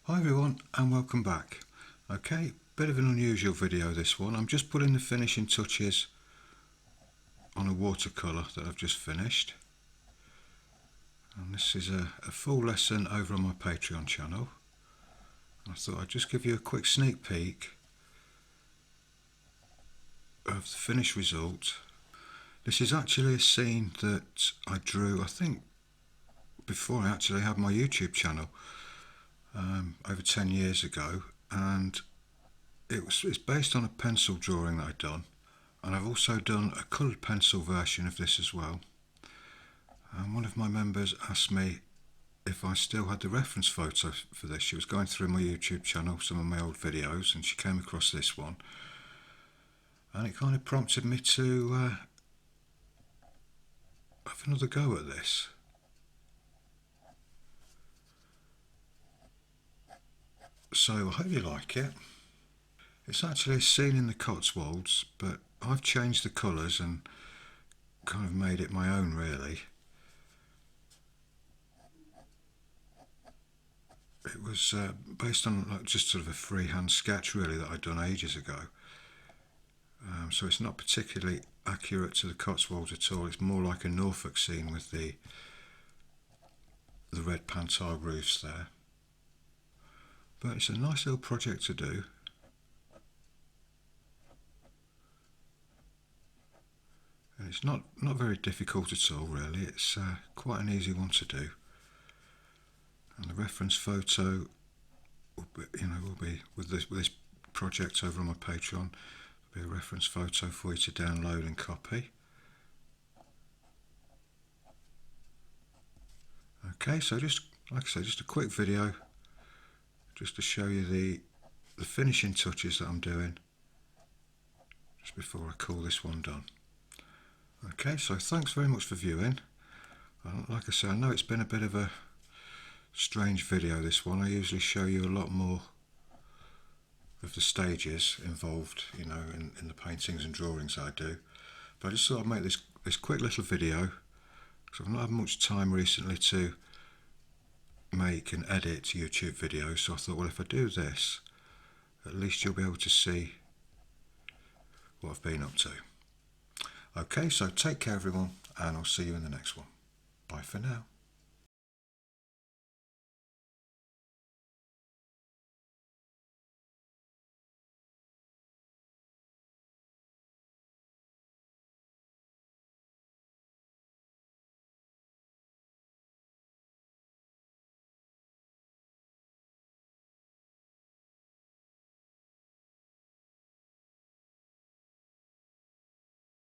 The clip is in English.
Hi everyone and welcome back. Okay, bit of an unusual video this one. I'm just putting the finishing touches on a watercolour that I've just finished. And this is a full lesson over on my Patreon channel. I thought I'd just give you a quick sneak peek of the finished result. This is actually a scene that I drew, I think, before I actually had my YouTube channel. Over 10 years ago, and it's based on a pencil drawing that I'd done, and I've also done a coloured pencil version of this as well. And one of my members asked me if I still had the reference photo for this. She was going through my YouTube channel, some of my old videos, and she came across this one, and it kind of prompted me to have another go at this. So I hope you like it. It's actually a scene in the Cotswolds, but I've changed the colours and kind of made it my own, really. It was based on just sort of a freehand sketch, really, that I'd done ages ago. So it's not particularly accurate to the Cotswolds at all. It's more like a Norfolk scene with the red pan-tile roofs there. But it's a nice little project to do. And it's not very difficult at all, really. It's quite an easy one to do. And the reference photo will be with this project over on my Patreon. There'll be a reference photo for you to download and copy. Okay, so just like I say, just a quick video, just to show you the finishing touches that I'm doing just before I call this one done. Okay, so thanks very much for viewing. Like I say, I know it's been a bit of a strange video, this one. I usually show you a lot more of the stages involved, in the paintings and drawings I do. But I just thought I'd make this quick little video, because I've not had much time recently to make and edit YouTube videos, so I thought, well, if I do this, at least you'll be able to see what I've been up to. Okay, so take care everyone, and I'll see you in the next one. Bye for now.